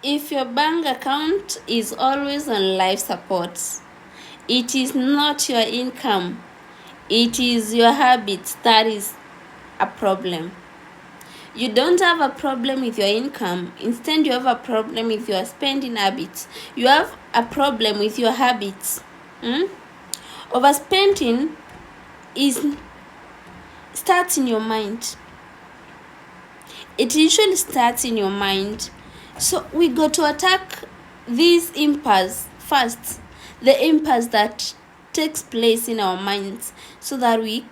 If your bank account is always on life support, it is not your income, it is your habits that is a problem. You don't have a problem with your income. Instead, you have a problem with your spending habits. You have a problem with your habits. Overspending starts in your mind. It usually starts in your mind. So we got to attack these impulse first. The impulse that takes place in our minds, so that we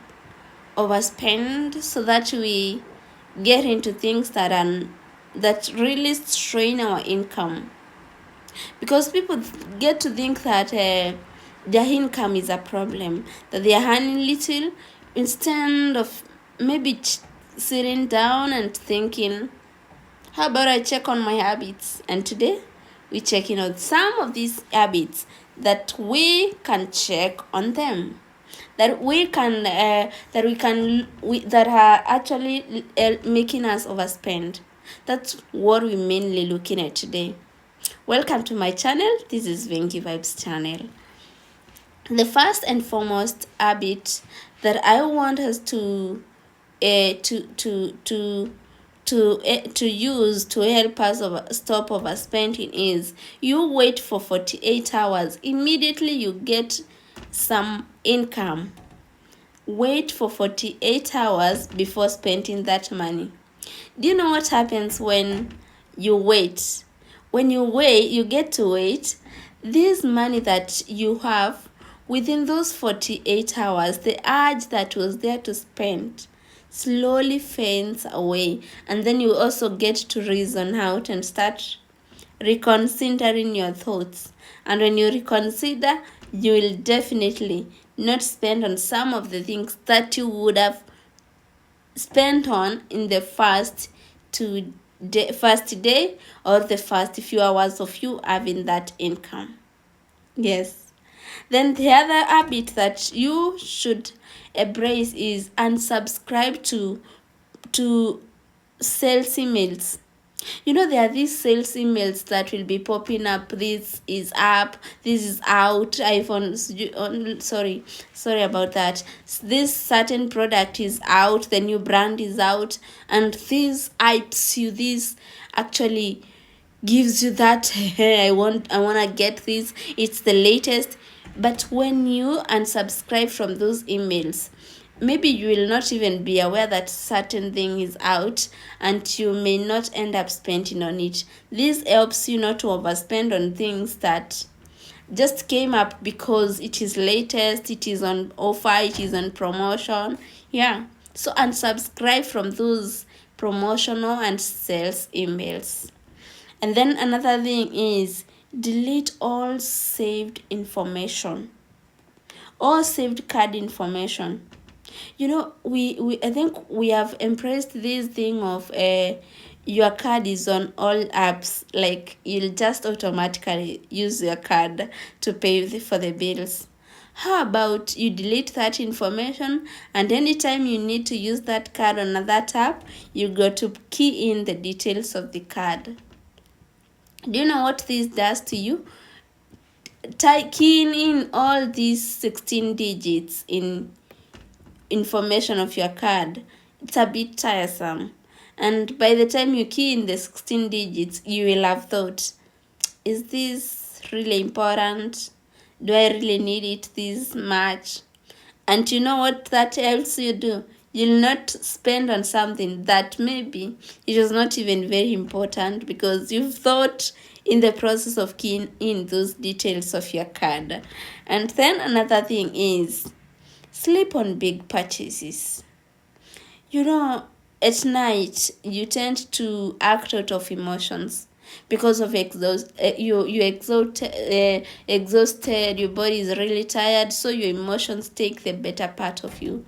overspend, so that we get into things that really strain our income. Because people get to think that their income is a problem, that they are earning little, instead of maybe sitting down and thinking, how about I check on my habits? And today we're checking out some of these habits that we can check on them, that are actually making us overspend. That's what we're mainly looking at today. Welcome to my channel. This is Venki Vibes channel. The first and foremost habit that I want us to use to help us stop overspending is, you wait for 48 hours. Immediately you get some income, wait for 48 hours before spending that money. Do you know what happens when you wait? When you wait, you get to wait. This money that you have, within those 48 hours, the urge that was there to spend slowly fades away. And then you also get to reason out and start reconsidering your thoughts. And when you reconsider, you will definitely not spend on some of the things that you would have spent on in the first day or the first few hours of you having that income. Yes. Then the other habit that you should embrace is unsubscribe to sales emails. You know, there are these sales emails that will be popping up. This is up, this is out, iPhone, sorry about that. This certain product is out, the new brand is out, and this hypes you, this actually gives you that I want to get this, it's the latest. But when you unsubscribe from those emails, maybe you will not even be aware that certain thing is out, and you may not end up spending on it. This helps you not to overspend on things that just came up because it is latest, it is on offer, it is on promotion. Yeah. So unsubscribe from those promotional and sales emails. And then another thing is, delete all saved information, all saved card information. You know, I think we have embraced this thing of your card is on all apps. Like, you'll just automatically use your card to pay for the bills. How about you delete that information, and anytime you need to use that card on that app, you go to key in the details of the card. Do you know what this does to you? Keying in all these 16 digits in information of your card, it's a bit tiresome. And by the time you key in the 16 digits, you will have thought, is this really important? Do I really need it this much? And you know what that helps you do? You'll not spend on something that maybe it was not even very important, because you've thought in the process of keying in those details of your card. And then another thing is, sleep on big purchases. You know, at night you tend to act out of emotions because of exhausted, your body is really tired, so your emotions take the better part of you.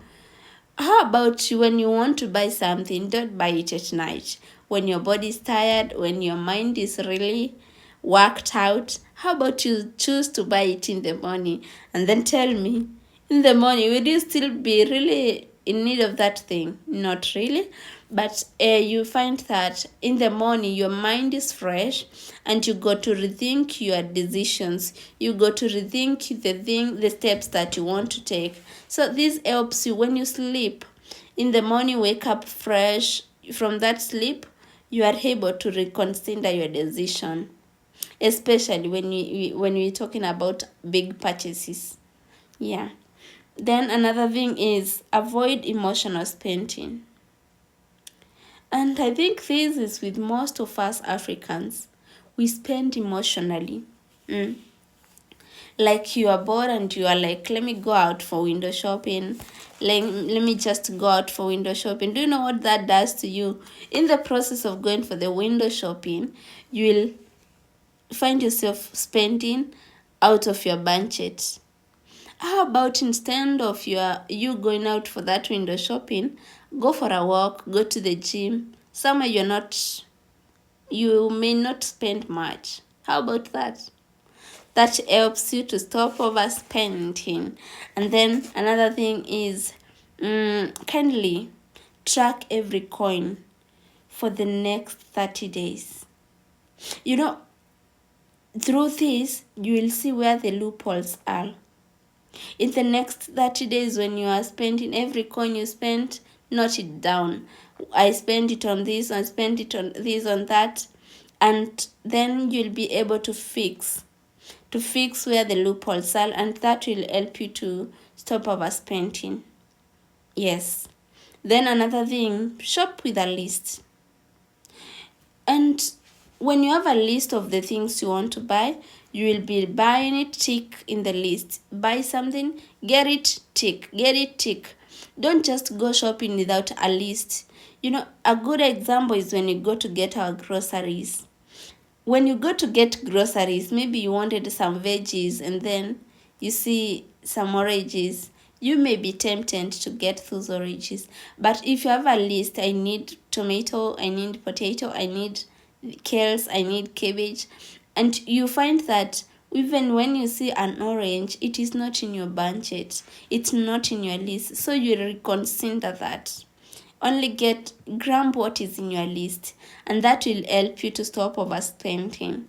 How about when you want to buy something, don't buy it at night. When your body is tired, when your mind is really worked out, how about you choose to buy it in the morning? And then tell me, in the morning, will you still be really in need of that thing? Not really. But you find that in the morning your mind is fresh, and you go to rethink your decisions. You go to rethink the steps that you want to take. So this helps you when you sleep. In the morning, wake up fresh from that sleep, you are able to reconsider your decision, especially when we're talking about big purchases. Yeah. Then another thing is avoid emotional spending. And I think this is with most of us Africans. We spend emotionally. Like you are bored and you are like, let me go out for window shopping. Let me just go out for window shopping. Do you know what that does to you? In the process of going for the window shopping, you will find yourself spending out of your budget. How about instead of you going out for that window shopping, go for a walk, go to the gym, somewhere you may not spend much. How about that? That helps you to stop overspending. And then another thing is kindly track every coin for the next 30 days. You know, through this, you will see where the loopholes are. In the next 30 days, when you are spending every coin you spend, note it down. I spend it on this, I spend it on this, on that. And then you'll be able to fix where the loopholes are, and that will help you to stop overspending. Yes. Then another thing, shop with a list. And when you have a list of the things you want to buy, you will be buying it, tick in the list. Buy something, get it, tick, get it, tick. Don't just go shopping without a list. You know, a good example is when you go to get our groceries. When you go to get groceries, maybe you wanted some veggies and then you see some oranges. You may be tempted to get those oranges. But if you have a list, I need tomato, I need potato, I need kales, I need cabbage, and you find that even when you see an orange, it is not in your budget, it's not in your list, so you reconsider that. Only grab what is in your list, and that will help you to stop overspending.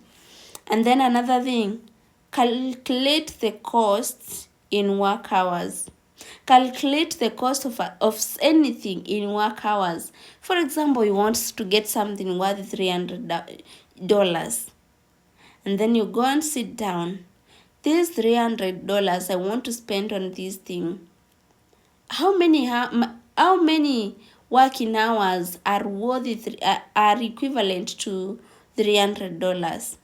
And then another thing, calculate the costs in work hours. Calculate the cost of anything in work hours. For example, you want to get something worth $300, and then you go and sit down. This $300 I want to spend on this thing. How many working hours are equivalent to $300?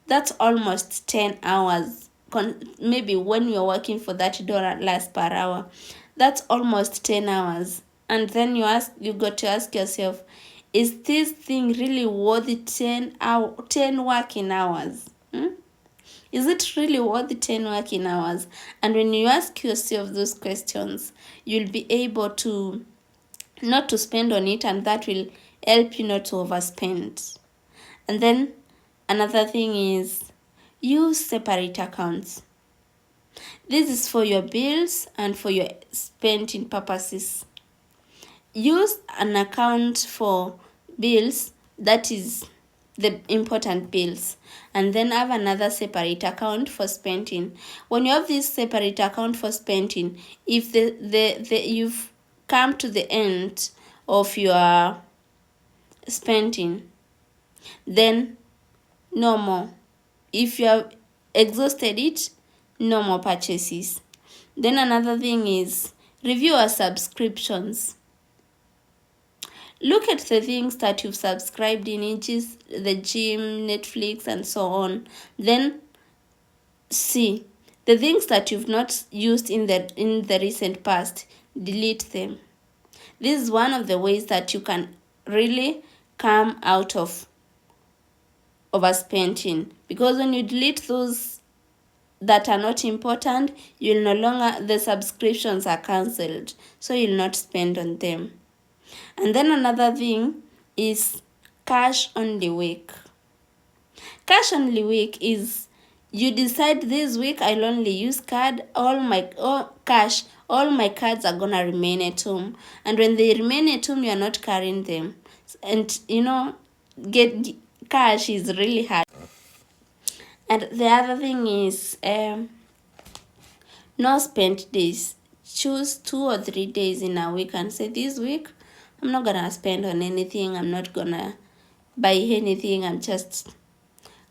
That's almost 10 hours. Maybe when you're working for $30 per hour, that's almost 10 hours. And then you got to ask yourself, is this thing really worth 10 working hours? Is it really worth 10 working hours? And when you ask yourself those questions, you'll be able to not to spend on it, and that will help you not to overspend. And then another thing is use separate accounts. This is for your bills and for your spending purposes. Use an account for bills, that is the important bills, and then have another separate account for spending. When you have this separate account for spending, if you've come to the end of your spending, then no more. If you have exhausted it, no more purchases. Then another thing is review your subscriptions. Look at the things that you've subscribed in, the gym, Netflix, and so on. Then see the things that you've not used in the recent past. Delete them. This is one of the ways that you can really come out of overspending, because when you delete those that are not important, the subscriptions are cancelled, so you'll not spend on them. And then another thing is cash only week. Cash only week is you decide this week I'll only use cash, all all my cards are gonna remain at home, and when they remain at home, you're not carrying them, and get cash is really hard. And the other thing is no spend days. Choose 2 or 3 days in a week and say, this week I'm not gonna spend on anything, I'm not gonna buy anything, I'm just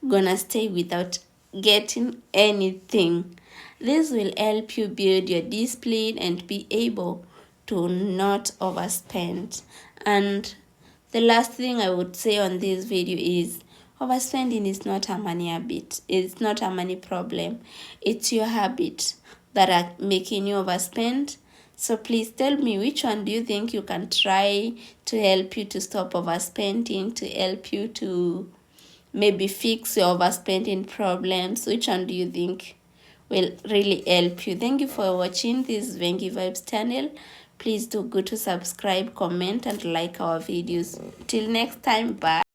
gonna stay without getting anything. This will help you build your discipline and be able to not overspend. And the last thing I would say on this video is overspending is not a money habit. It's not a money problem. It's your habit that are making you overspend. So please tell me, which one do you think you can try to help you to stop overspending, to help you to maybe fix your overspending problems? Which one do you think will really help you? Thank you for watching this Vengi Vibes channel. Please do go to subscribe, comment, and like our videos. Till next time, bye.